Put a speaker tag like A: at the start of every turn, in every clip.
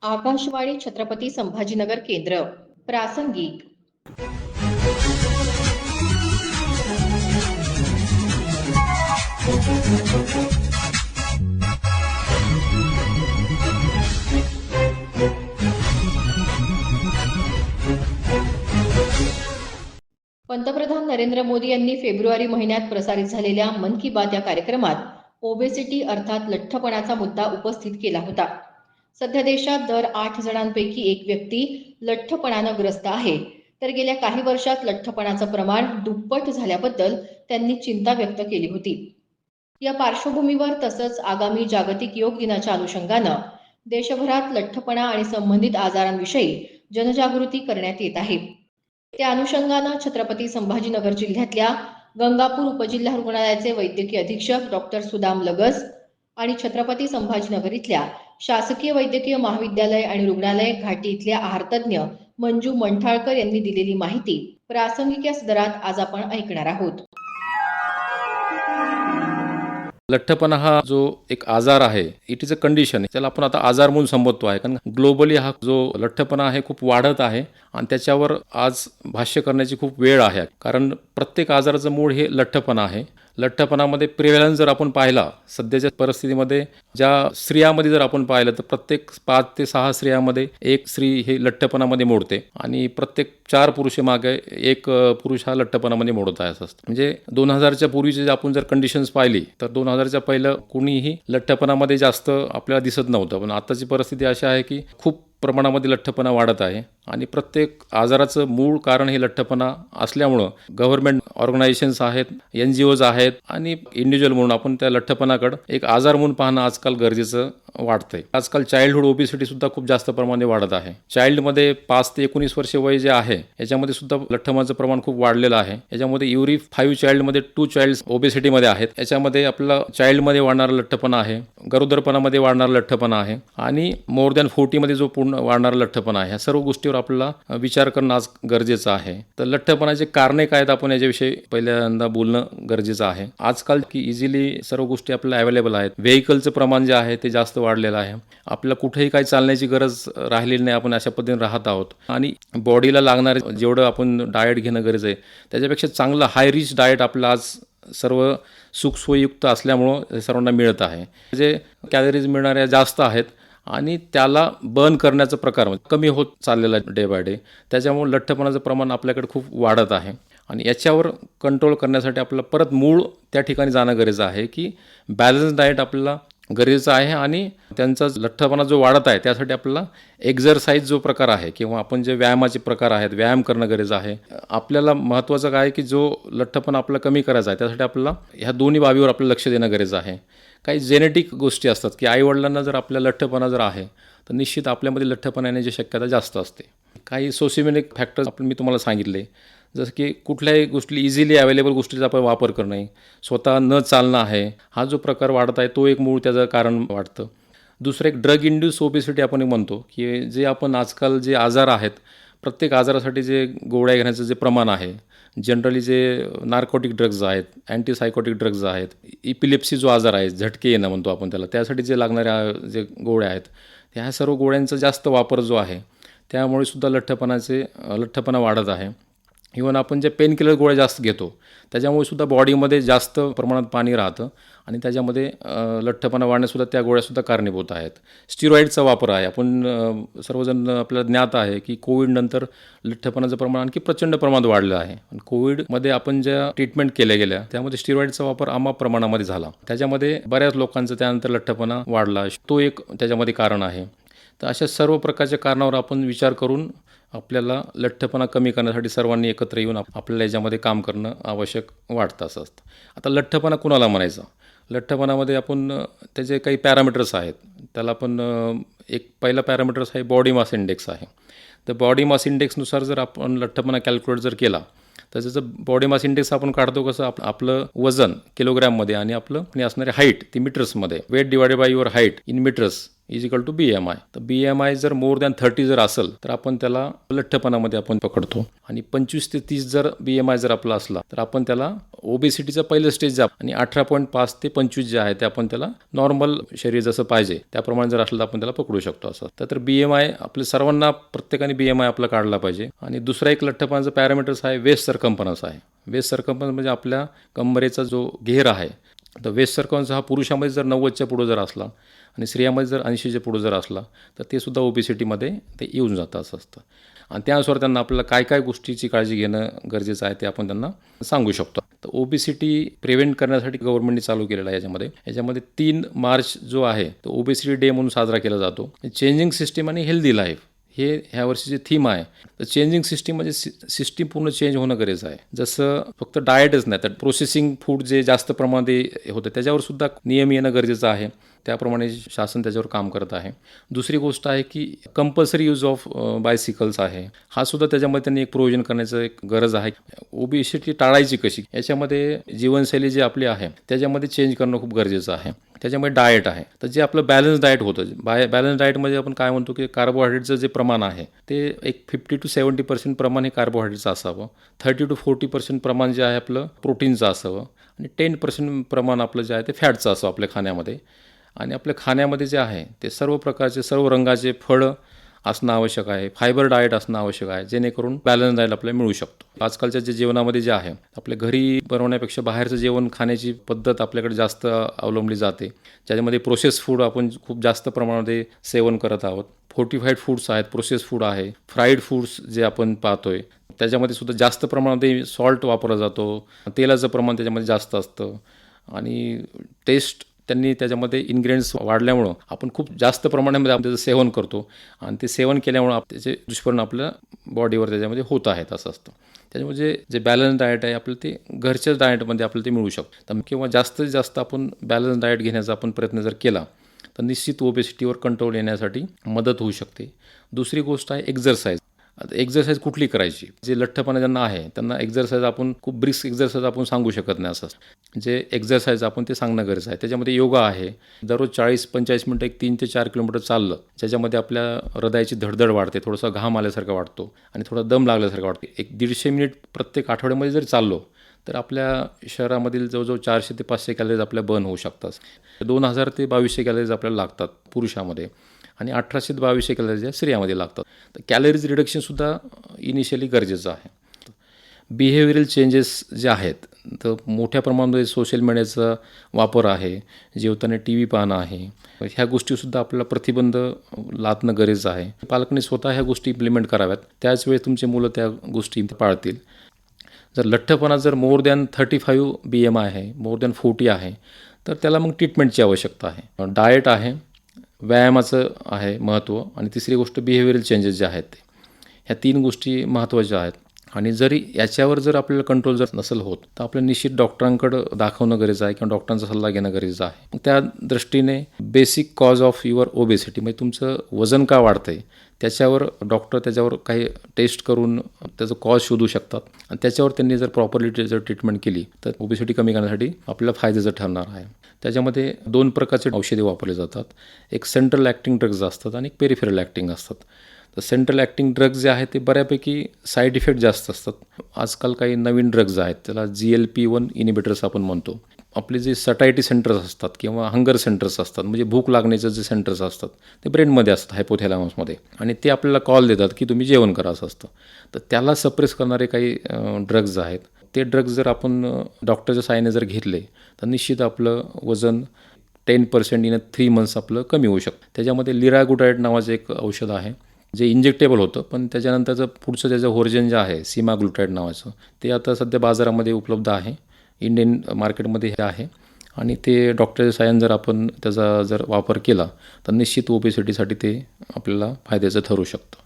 A: आकाशवाणी छत्रपती संभाजीनगर केंद्र प्रासंगिक. पंतप्रधान नरेंद्र मोदी यांनी फेब्रुवारी महिन्यात प्रसारित झालेल्या मन की बात या कार्यक्रमात ओबेसिटी अर्थात लठ्ठपणाचा मुद्दा उपस्थित केला होता. सध्या देशात दर 8 जणांपैकी एक व्यक्ती लठ्ठपणानं ग्रस्त आहे. तर गेल्या काही वर्षात लठ्ठपणाचं प्रमाण दुप्पट झाल्याबद्दल त्यांनी चिंता व्यक्त केली होती. या पार्श्वभूमीवर तसंच आगामी जागतिक योग दिनाच्या अनुषंगानं देशभरात लठ्ठपणा आणि संबंधित आजारांविषयी जनजागृती करण्यात येत आहे. त्या अनुषंगानं छत्रपती संभाजीनगर जिल्ह्यातल्या गंगापूर उपजिल्हा रुग्णालयाचे वैद्यकीय अधीक्षक डॉक्टर सुदाम लगस आणि छत्रपती संभाजीनगर इथल्या शासकीय वैद्यकीय महाविद्यालय आणि रुग्णालय घाटी इथल्या आहारतज्ञ मंजू मंठाळकर यांनी दिलेली माहिती प्रासंगिक या सदरात आज आपण ऐकणार आहोत.
B: लठ्ठपणा हा जो एक आजार आहे, इट इज अ कंडिशन. त्याला आपण आता आजार म्हणून संबोधतो आहे, कारण ग्लोबली हा जो लठ्ठपणा आहे खूप वाढत आहे आणि त्याच्यावर आज भाष्य करण्याची खूप वेळ आहे. कारण प्रत्येक आजाराचं मूळ हे लठ्ठपणा आहे. लठ्ठपणामध्ये प्रिव्हॅलन्स जर आपण पाहिला सध्याच्या परिस्थितीमध्ये, ज्या स्त्रियामध्ये जर आपण पाहिलं तर प्रत्येक 5 ते 6 स्त्रियामध्ये एक स्त्री हे लठ्ठपणामध्ये मोडते आणि प्रत्येक 4 पुरुषामागे एक पुरुष हा लठ्ठपणामध्ये मोडत आहे. असं असतं. म्हणजे 2000च्या पूर्वीचे आपण जर कंडिशन्स पाहिली तर 2000च्या पहिलं कुणीही लठ्ठपणामध्ये जास्त आपल्याला दिसत नव्हतं. पण आताची परिस्थिती अशी आहे की खूप प्रमाणामध्ये लठ्ठपणा वाढत आहे आणि प्रत्येक आजाराचं मूळ कारण हे लठ्ठपणा असल्यामुळं गव्हर्नमेंट ऑर्गनायझेशन्स आहेत, NGOज आहेत आणि इंडिव्हिज्युअल म्हणून आपण त्या लठ्ठपणाकडं एक आजार म्हणून पाहणं आजकाल गरजेचं वाटतंय. आजकाल चाइल्डहुड ओबेसिटी सुद्धा खूप जास्त प्रमाणात वाढत आहे. चाइल्डमध्ये 5 ते 19 वर्ष वय जे आहे याच्यामध्ये सुद्धा लठ्ठपणाचं प्रमाण खूप वाढलेलं आहे. याच्यामध्ये युरी 5 चाइल्डमध्ये 2 चाइल्ड ओबेसिटीमध्ये आहेत. याच्यामध्ये आपला चाइल्डमध्ये वाढणारा लठ्ठपणा आहे, गरोदरपणामध्ये वाढणारा लठ्ठपणा आहे आणि मोर दॅन 40 मध्ये जो पूर्ण वाढणारा लठ्ठपणा आहे. ह्या सर्व गोष्टीवर आपल्याला विचार करणं आज गरजेचं आहे. तर लठ्ठपणाचे कारणे काय आहेत आपण याच्याविषयी पहिल्यांदा बोलणं गरजेचं आहे. आजकाल की इझिली सर्व गोष्टी आपल्याला अवेलेबल आहेत. व्हेकलचं प्रमाण जे आहे ते जास्त वाढलेलं आहे. आपल्याला कुठेही काही चालण्याची गरज राहिलेली नाही. आपण अशा पद्धतीने राहत आहोत आणि बॉडीला लागणारे जेवढं आपण डाएट घेणं गरजेचं आहे त्याच्यापेक्षा चांगलं हाय रिच डाएट आपलं आज सर्व सुखसोयीयुक्त असल्यामुळं सर्वांना मिळत आहे. जे कॅलरीज मिळणाऱ्या जास्त आहेत आणि त्याला बर्न करण्याचा प्रकार कमी होत चाललेला आहे डे बाय डे. त्याच्यामुळे लठ्ठपणाचं प्रमाण आपल्याकडे खूप वाढत आहे आणि याच्यावर कंट्रोल करण्यासाठी आपल्याला परत मूळ त्या ठिकाणी जाणं गरजेचं आहे की बॅलन्स डाएट आपल्याला गरजेचं आहे आणि त्यांचा लठ्ठपणा जो वाढत आहे त्यासाठी आपल्याला एक्झरसाईज जो प्रकार आहे किंवा आपण जे व्यायामाचे प्रकार आहेत, व्यायाम करणं गरजेचं आहे. आपल्याला महत्त्वाचं काय आहे की जो लठ्ठपणा आपल्याला कमी करायचा आहे त्यासाठी आपल्याला ह्या दोन्ही बाबीवर आपलं लक्ष देणं गरजेचं आहे. काही जेनेटिक गोष्टी असतात की आईवडिलांना जर आपल्या लठ्ठपणा जर आहे तर निश्चित आपल्यामध्ये लठ्ठपणा येण्याची शक्यता जास्त असते. काही सोसिओमिनिक फॅक्टर्स मी तुम्हाला सांगितले, जसं की कुठल्याही गोष्टी इझिली अवेलेबल गोष्टीचा आपण वापर करणं, स्वतः न चालणं आहे, हा जो प्रकार वाढत आहे तो एक मूळ त्याचं कारण वाटतं. दुसरं एक ड्रग इंड्यूस ओबेसिटी आपण म्हणतो की जे आपण आजकाल जे आजार आहेत प्रत्येक आजारासाठी जे गोळ्या घेण्याचं जे प्रमाण आहे, जनरली जे नार्कोटिक ड्रग्ज आहेत, अँटीसायकोटिक ड्रग्ज आहेत, इपिलेप्सी जो आजार आहे झटके येणं म्हणतो आपण त्याला, त्यासाठी जे लागणाऱ्या जे गोळ्या आहेत ह्या सर्व गोळ्यांचा जास्त वापर जो आहे त्यामुळे सुद्धा लठ्ठपणा वाढत आहे. इव्हन आपण जे पेन किलर गोळ्या जास्त घेतो त्याच्यामुळे सुद्धा बॉडीमध्ये जास्त प्रमाणात पाणी राहतं आणि त्याच्यामध्ये लठ्ठपणा वाढण्यासुद्धा त्या गोळ्यासुद्धा कारणीभूत आहेत. स्टिरॉईडचा वापर आहे. आपण सर्वजण आपल्याला ज्ञात आहे की कोविडनंतर लठ्ठपणाचं प्रमाण आणखी प्रचंड प्रमाणात वाढलं आहे. आणि कोविडमध्ये आपण ज्या ट्रीटमेंट केल्या गेल्या त्यामध्ये स्टिरॉईडचा वापर अमाप प्रमाणामध्ये झाला. त्याच्यामध्ये बऱ्याच लोकांचं त्यानंतर लठ्ठपणा वाढला. तो एक त्याच्यामध्ये कारण आहे. तर अशा सर्व प्रकारच्या कारणावर आपण विचार करून आपल्याला लठ्ठपणा कमी करण्यासाठी सर्वांनी एकत्र येऊन आपल्याला याच्यामध्ये काम करणं आवश्यक वाटतं असं असतं. आता लठ्ठपणा कुणाला म्हणायचा? लठ्ठपणामध्ये आपण त्याचे काही पॅरामीटर्स आहेत. त्याला आपण एक पहिला पॅरामीटर्स आहे बॉडी मास इंडेक्स आहे. तर बॉडी मास इंडेक्सनुसार जर आपण लठ्ठपणा कॅल्क्युलेट जर केला तर त्याचं बॉडी मास इंडेक्स आपण काढतो कसं, आपलं वजन किलोग्रॅममध्ये आणि आपलं असणारे हाईट ती मीटर्समध्ये, weight divided by your height in metres is equal to BMI. तर BMI जर मोर दॅन 30 जर असेल तर आपण त्याला लठ्ठपणामध्ये आपण पकडतो, आणि 25 ते 30 जर BMI जर आपला असला तर आपण त्याला ओबेसिटीचं पहिलं स्टेज आणि 18.5 ते 25 जे आहे ते आपण त्याला नॉर्मल शरीर जसं पाहिजे त्याप्रमाणे जर असलं तर आपण त्याला पकडू शकतो. असं तर BMI आपल्या सर्वांना प्रत्येकाने BMI आपला काढला पाहिजे. आणि दुसरा एक लठ्ठपणाचा पॅरामीटर्स आहे वेस्ट सर्कम्फरन्स आहे. वेस्ट सर्कम्फरन्स म्हणजे आपल्या कंबरेचा जो घेर आहे. तर वेस्ट सर्कम्फरन्स हा पुरुषामध्ये जर 90च्या पुढे जर असला आणि स्त्रियामध्ये जर 80च्या पुढे जर असला तर ते सुद्धा ओबेसिटीमध्ये ते येऊन जातं असं असतं. आणि त्यानुसार त्यांना आपल्याला काय काय गोष्टीची काळजी घेणं गरजेचं आहे ते आपण त्यांना सांगू शकतो. तर ओबेसिटी प्रिव्हेंट करण्यासाठी गव्हर्नमेंटने चालू केलेलं आहे. याच्यामध्ये 3 मार्च जो आहे तो ओबेसिटी डे म्हणून साजरा केला जातो. चेंजिंग सिस्टीम आणि हेल्दी लाईफ हे ह्या वर्षीची थीम आहे. तर चेंजिंग सिस्टीम म्हणजे सिस्टीम पूर्ण चेंज होणं गरजेचं आहे. जसं फक्त डाएटच नाही तर प्रोसेसिंग फूड जे जास्त प्रमाणात होतं त्याच्यावर सुद्धा नियम येणं गरजेचं आहे. त्याप्रमाणे शासन त्याच्यावर काम करत आहे. दुसरी गोष्ट आहे की कंपल्सरी यूज ऑफ बायसिकल्स आहे. हा सुद्धा त्याच्यामध्ये त्यांनी एक प्रोव्हिजन करण्याचं एक गरज आहे. ओबेसिटी टाळायची कशी याच्यामध्ये जीवनशैली जी आपली आहे त्याच्यामध्ये चेंज करणं खूप गरजेचं आहे. त्याच्यामुळे डाएट आहे. तर जे आपलं बॅलन्स डाएट होतं बॅलन्स डाएटमध्ये आपण काय म्हणतो की कार्बोहायड्रेटचं जे प्रमाण आहे ते एक 50 to 70% प्रमाण हे कार्बोहायड्रेटचं असावं. 30 to 40% प्रमाण जे आहे आपलं प्रोटीनचं असावं, आणि 10% प्रमाण आपलं जे आहे ते फॅटचं असावं आपल्या खाण्यामध्ये. आणि आपल्या खाण्यामध्ये जे आहे ते सर्व प्रकारचे सर्व रंगाचे फळं असणं आवश्यक आहे. फायबर डाएट असणं आवश्यक आहे जेणेकरून बॅलन्स डाएट आपल्याला मिळू शकतो. आजकालच्या जे जेवणामध्ये जे आहे आपल्या घरी बनवण्यापेक्षा बाहेरचं जेवण खाण्याची पद्धत आपल्याकडे जास्त अवलंबली जाते. ज्याच्यामध्ये प्रोसेस फूड आपण खूप जास्त प्रमाणामध्ये सेवन करत आहोत. फोर्टिफाईड फूड्स आहेत, प्रोसेस फूड आहे, फ्राईड फूड्स जे आपण पाहतोय त्याच्यामध्ये सुद्धा जास्त प्रमाणामध्ये सॉल्ट वापरला जातो. तेलाचं प्रमाण त्याच्यामध्ये जास्त असतं आणि टेस्ट त्यांनी त्याच्यामध्ये इन्ग्रेडियंट्स वाढल्यामुळं आपण खूप जास्त प्रमाणामध्ये आपण त्याचं सेवन करतो, आणि ते सेवन केल्यामुळं त्याचे दुष्परिणाम आपल्या बॉडीवर त्याच्यामध्ये होत आहेत असं असतं. त्याच्यामुळे जे बॅलन्स डाएट आहे आपलं ते घरच्याच डाएटमध्ये आपल्याला ते मिळू शकतं. तर किंवा जास्तीत जास्त आपण बॅलन्स डाएट घेण्याचा आपण प्रयत्न जर केला तर निश्चित ओबेसिटीवर कंट्रोल येण्यासाठी मदत होऊ शकते. दुसरी गोष्ट आहे एक्झरसाईज. आता एक्झरसाईज कुठली करायची? जे लठ्ठपणा ज्यांना आहे त्यांना एक्झरसाईज आपण खूप ब्रिस्क एक्झरसाईज आपण सांगू शकत नाही. असं जे एक्झरसाईज आपण ते सांगणं गरजेचं आहे. त्याच्यामध्ये योगा आहे. दररोज 40-45 मिनटं एक 3 ते 4 किलोमीटर चाललं ज्याच्यामध्ये आपल्या हृदयाची धडधड वाढते, थोडासा घाम आल्यासारखा वाटतो आणि थोडा दम लागल्यासारखा वाटतो. एक 150 मिनिट प्रत्येक आठवड्यामध्ये जर चाललो तर आपल्या शरीरामधील जवळजवळ 400 ते 500 कॅलरीज आपल्या बर्न होऊ शकतात. 2000 ते 2200 कॅलरीज आपल्याला लागतात पुरुषामध्ये, आणि 1800 ते 2200 कॅलरीज या स्त्रियामध्ये लागतात. तर कॅलरीज रिडक्शनसुद्धा इनिशियली गरजेचं आहे. बिहेवियरल चेंजेस जे आहेत तर मोठ्या प्रमाणामध्ये सोशल मीडियाचा वापर आहे, जेवताना TV पाहणं आहे, ह्या गोष्टीसुद्धा आपल्याला प्रतिबंध लादणं गरजेचं आहे. पालकांनी स्वतः ह्या गोष्टी इम्प्लिमेंट कराव्यात, त्याच वेळेस तुमचे मुलं त्या गोष्टी पाळतील. जर लठ्ठपणा जर मोर दॅन 35 BMI आहे, मोर दॅन 40 आहे तर त्याला मग ट्रीटमेंटची आवश्यकता आहे. डाएट आहे, व्यायामाचं आहे महत्त्व, आणि तिसरी गोष्ट बिहेवियरल चेंजेस जे आहेत ते ह्या 3 गोष्टी महत्त्वाच्या आहेत. आणि जरी याच्यावर जर आपल्याला कंट्रोल जर नसेल होत तर आपल्याला निश्चित डॉक्टरांकडं दाखवणं गरजेचं आहे किंवा डॉक्टरांचा सल्ला घेणं गरजेचं आहे. त्या दृष्टीने basic cause of your obesity म्हणजे तुमचं वजन का वाढतं आहे त्याच्यावर डॉक्टर त्याच्यावर काही टेस्ट करून त्याचं कॉज शोधू शकतात, आणि त्याच्यावर त्यांनी जर प्रॉपरली जर ट्रीटमेंट केली तर ओबेसिटी कमी करण्यासाठी आपल्याला फायद्याचं ठरणार आहे. त्याच्यामध्ये 2 प्रकारचे औषधे वापरले जातात. एक सेंट्रल ॲक्टिंग ड्रग्ज असतात आणि एक पेरिफेरल ॲक्टिंग असतात. तर सेंट्रल ॲक्टिंग ड्रग्ज जे आहेत ते बऱ्यापैकी साईड इफेक्ट जास्त असतात. आजकाल काही नवीन ड्रग्ज आहेत त्याला GLP-1 इनिबिटर्स आपण म्हणतो. आपले जे सटायटी सेंटर्स असतात किंवा हंगर सेंटर्स असतात म्हणजे भूक लागण्याचे जे सेंटर्स असतात ते ब्रेनमध्ये असतात, हायपोथॅलॅमसमध्ये, आणि ते आपल्याला कॉल देतात की तुम्ही जेवण करा असं असतं. तर त्याला सप्रेस करणारे काही ड्रग्ज आहेत. ते ड्रग्ज जर आपण डॉक्टरच्या साहाय्याने जर घेतले तर निश्चित आपलं वजन 10% इन 3 months आपलं कमी होऊ शकतं. त्याच्यामध्ये लिरागुटाईड नावाचं एक औषध आहे जे इंजेक्टेबल होतं, पण त्याच्यानंतरचं पुढचं त्याचं व्हर्जन जे आहे सीमाग्लुटाईड नावाचं ते आता सध्या बाजारामध्ये उपलब्ध आहे. इंडियन मार्केटमध्ये हे आहे, आणि ते डॉक्टरच्या साहाय्याने जर आपण त्याचा जर वापर केला तर निश्चित ओबेसिटीसाठी ते आपल्याला फायद्याचं ठरू शकतं.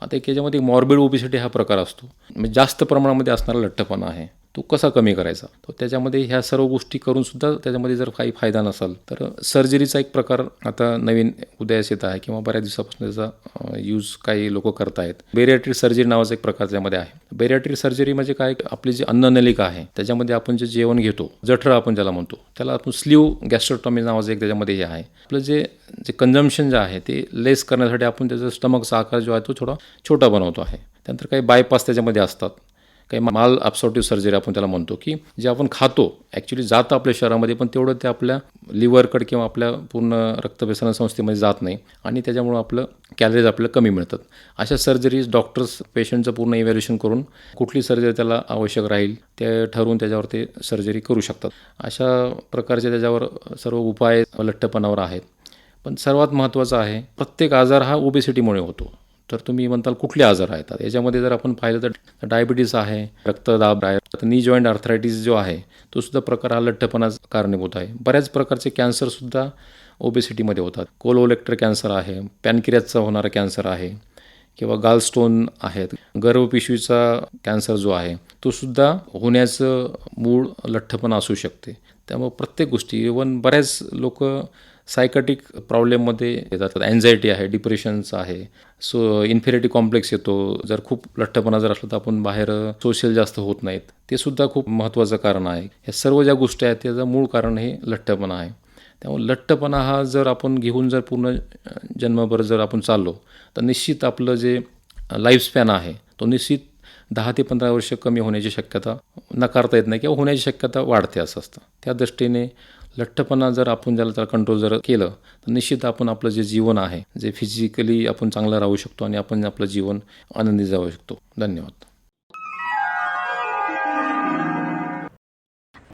B: आता एक याच्यामध्ये मॉर्बिड ओबेसिटी हा प्रकार असतो, म्हणजे जास्त प्रमाणामध्ये असणारा लठ्ठपणा आहे. तो कसा कमी करायचा. तर त्याच्यामध्ये ह्या सर्व गोष्टी करूनसुद्धा त्याच्यामध्ये जर काही फायदा नसेल तर सर्जरीचा एक प्रकार आता नवीन उदयास येत आहे किंवा बऱ्याच दिवसापासून त्याचा यूज काही लोक करत आहेत. बेरियाट्रिक सर्जरी नावाचा एक प्रकार त्यामध्ये आहे. बेरियाट्रिक सर्जरी म्हणजे काय, आपली जी अन्ननलिका आहे त्याच्यामध्ये आपण जे जेवण घेतो, जठर आपण ज्याला म्हणतो, त्याला आपण स्लीव्ह गॅस्ट्रोटॉमी नावाचं एक त्याच्यामध्ये हे आहे. आपलं जे कन्झम्पशन जे आहे ते लेस करण्यासाठी आपण त्याचा स्टमकचा आकार जो आहे तो थोडा छोटा बनवतो आहे. त्यानंतर काही बायपास त्याच्यामध्ये असतात, काही माल ॲब्सॉर्प्टिव्ह सर्जरी आपण त्याला म्हणतो, की जे आपण खातो ॲक्च्युली जातं आपल्या शरीरामध्ये, पण तेवढं ते आपल्या लिव्हरकडे किंवा आपल्या पूर्ण रक्तपेसना संस्थेमध्ये जात नाही आणि त्याच्यामुळं आपलं कॅलरीज आपल्याला कमी मिळतात. अशा सर्जरीज डॉक्टर्स पेशंटचं पूर्ण इव्हॅल्युएशन करून कुठली सर्जरी त्याला आवश्यक राहील ते ठरवून त्याच्यावर ते सर्जरी करू शकतात. अशा प्रकारचे त्याच्यावर सर्व उपाय लठ्ठपणावर आहेत. पण सर्वात महत्त्वाचं आहे, प्रत्येक आजार हा ओबेसिटीमुळे होतो. तर तुम्ही म्हणताल कुठले आजार आहेत, याच्यामध्ये जर आपण पाहिलं तर डायबिटीस आहे, रक्तदाब आहे, नी जॉईंट आर्थरायटिस जो आहे तो सुद्धा प्रकार हा लठ्ठपणाच कारणीभूत आहे. बऱ्याच प्रकारचे कॅन्सरसुद्धा ओबेसिटीमध्ये होतात. कोलोरेक्टर कॅन्सर आहे, पॅनक्रियाजचा होणारा कॅन्सर आहे किंवा गालस्टोन आहेत, गर्भपिशवीचा कॅन्सर जो आहे तो सुद्धा होण्याचं मूळ लठ्ठपणा असू शकते. त्यामुळे प्रत्येक गोष्टी, इव्हन बऱ्याच लोक सायकॅटिक प्रॉब्लेममध्ये येतात. अँझायटी आहे, डिप्रेशन्स आहे, सो इन्फेरिटी कॉम्प्लेक्स येतो. जर खूप लठ्ठपणा जर असलं तर आपण बाहेर सोशल जास्त होत नाहीत, ते सुद्धा खूप महत्त्वाचं कारण आहे. ह्या सर्व ज्या गोष्टी आहेत त्याचं मूळ कारण हे लठ्ठपणा आहे. त्यामुळे लठ्ठपणा हा जर आपण घेऊन जर पूर्ण जन्मभर जर आपण चाललो तर निश्चित आपलं जे लाईफस्पॅन आहे तो निश्चित 10 ते 15 वर्ष कमी होण्याची शक्यता नकारता येत नाही किंवा होण्याची शक्यता वाढते असं असतं. त्या दृष्टीने लठ्ठपणा जर आपण त्याला कंट्रोल जर केलं तर निश्चित आपण आपलं जे जीवन आहे, जे फिजिकली आपण चांगलं राहू शकतो आणि आपण आपलं जीवन आनंदी जाऊ शकतो. धन्यवाद.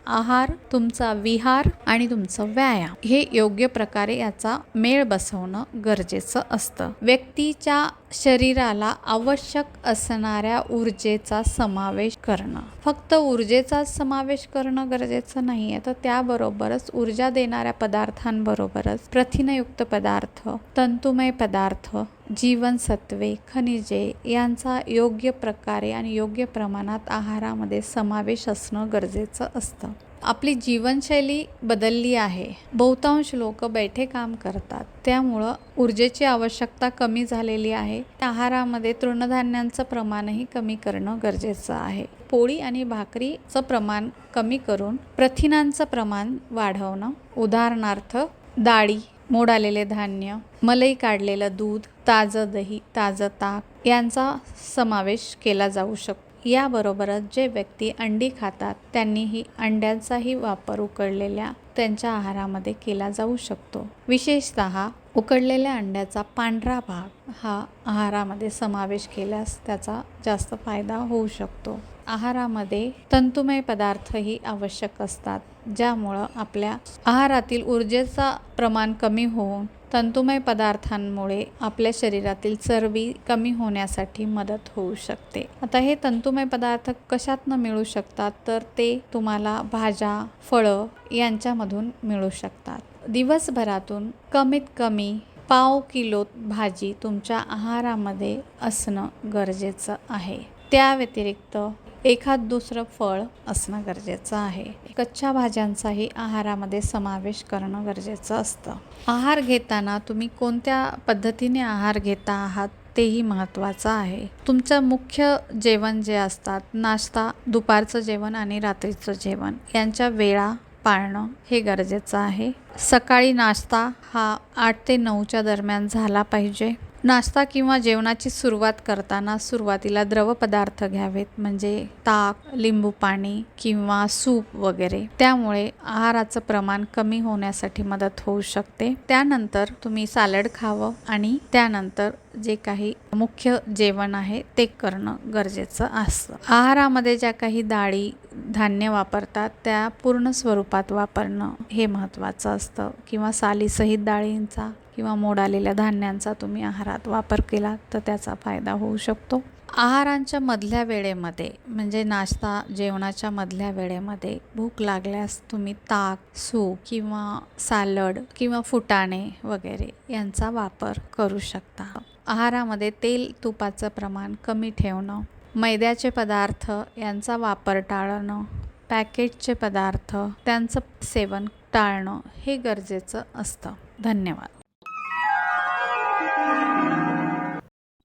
C: आहार, तुमचा विहार आणि तुमचं व्यायाम हे योग्य प्रकारे याचा मेळ बसवणं गरजेचं असतं. व्यक्तीच्या शरीराला आवश्यक असणाऱ्या ऊर्जेचा समावेश करणं, फक्त ऊर्जेचाच समावेश करणं गरजेचं नाही आहे, तर त्याबरोबरच ऊर्जा देणाऱ्या पदार्थांबरोबरच प्रथिनयुक्त पदार्थ, तंतुमय पदार्थ, जीवनसत्वे, खनिजे यांचा योग्य प्रकारे आणि योग्य प्रमाणात आहारामध्ये समावेश असणं गरजेचं असतं. आपली जीवनशैली बदलली आहे. बहुतांश लोक बैठे काम करतात, त्यामुळं ऊर्जेची आवश्यकता कमी झालेली आहे. आहारामध्ये तृणधान्यांचं प्रमाणही कमी करणं गरजेचं आहे. पोळी आणि भाकरीचं प्रमाण कमी करून प्रथिनांचं प्रमाण वाढवणं, उदाहरणार्थ डाळी, मोड आलेले धान्य, मलई काढलेलं दूध, ताजं दही, ताजं ताक यांचा समावेश केला जाऊ शकतो. याबरोबरच जे व्यक्ती अंडी खातात त्यांनीही अंड्यांचाही वापर उकडलेल्या त्यांच्या आहारामध्ये केला जाऊ शकतो. विशेषतः उकडलेल्या अंड्याचा पांढरा भाग हा आहारामध्ये समावेश केल्यास त्याचा जास्त फायदा होऊ शकतो. आहारामध्ये तंतुमय पदार्थही आवश्यक असतात, ज्यामुळं आपल्या आहारातील ऊर्जेचा प्रमाण कमी होऊन तंतुमय पदार्थांमुळे आपल्या शरीरातील चरबी कमी होण्यासाठी मदत होऊ शकते. आता हे तंतुमय पदार्थ कशातनं मिळू शकतात, तर ते तुम्हाला भाज्या, फळं यांच्यामधून मिळू शकतात. दिवसभरातून कमीत कमी पाव किलो भाजी तुमच्या आहारामध्ये असणं गरजेचं आहे. त्या व्यतिरिक्त एखाद दुसरं फळ असणं गरजेचं आहे. कच्च्या भाज्यांचाही आहारामध्ये समावेश करणं गरजेचं असतं. आहार घेताना तुम्ही कोणत्या पद्धतीने आहार घेता आहात तेही महत्त्वाचं आहे. तुमचं मुख्य जेवण जे असतात, नाश्ता, दुपारचं जेवण आणि रात्रीचं जेवण यांच्या वेळा पाळणं हे गरजेचं आहे. सकाळी नाश्ता हा 8 ते 9च्या दरम्यान झाला पाहिजे. नाश्ता किंवा जेवणाची सुरुवात करताना सुरुवातीला द्रव पदार्थ घ्यावेत, म्हणजे ताक, लिंबू पाणी किंवा सूप वगैरे. त्यामुळे आहाराचं प्रमाण कमी होण्यासाठी मदत होऊ शकते. त्यानंतर तुम्ही सॅलड खावं आणि त्यानंतर जे काही मुख्य जेवण आहे ते करणं गरजेचं असतं. आहारामध्ये ज्या काही डाळी, धान्य वापरतात त्या पूर्ण स्वरूपात वापरणं हे महत्त्वाचं असतं, किंवा सालीसहित डाळींचा किंवा मोड आलेल्या धान्यांचा तुम्ही आहारात वापर केला तर त्याचा फायदा होऊ शकतो. आहारांच्या मधल्या वेळेमध्ये, म्हणजे नाश्ता जेवणाच्या मधल्या वेळेमध्ये भूक लागल्यास तुम्ही ताक, सूप किंवा सॅलड किंवा फुटाणे वगैरे यांचा वापर करू शकता. आहारामध्ये तेल, तुपाचं प्रमाण कमी ठेवणं, मैद्याचे पदार्थ यांचा वापर टाळणं, पॅकेटचे पदार्थ त्यांचं सेवन टाळणं हे गरजेचं असतं. धन्यवाद.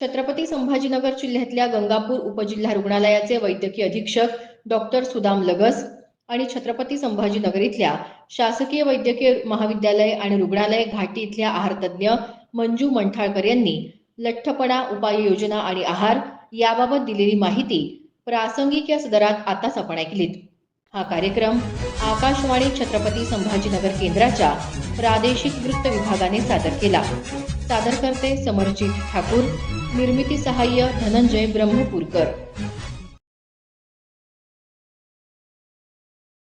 A: छत्रपती संभाजीनगर जिल्ह्यातल्या गंगापूर उपजिल्हा रुग्णालयाचे वैद्यकीय अधीक्षक डॉक्टर सुदाम लगस आणि छत्रपती संभाजीनगर इथल्या शासकीय वैद्यकीय महाविद्यालय आणि रुग्णालय घाटी इथल्या आहार तज्ज्ञ मंजू मंठाळकर यांनी लठ्ठपणा, उपाययोजना आणि आहार याबाबत दिलेली माहिती प्रासंगिक या सदरात आताच आपण ऐकलीत. हा कार्यक्रम आकाशवाणी छत्रपती संभाजीनगर केंद्राच्या प्रादेशिक वृत्त विभागाने सादर केला. सादरकर्ते समरजित ठाकूर, निर्मिती सहाय्य धनंजय ब्रह्मपूरकर.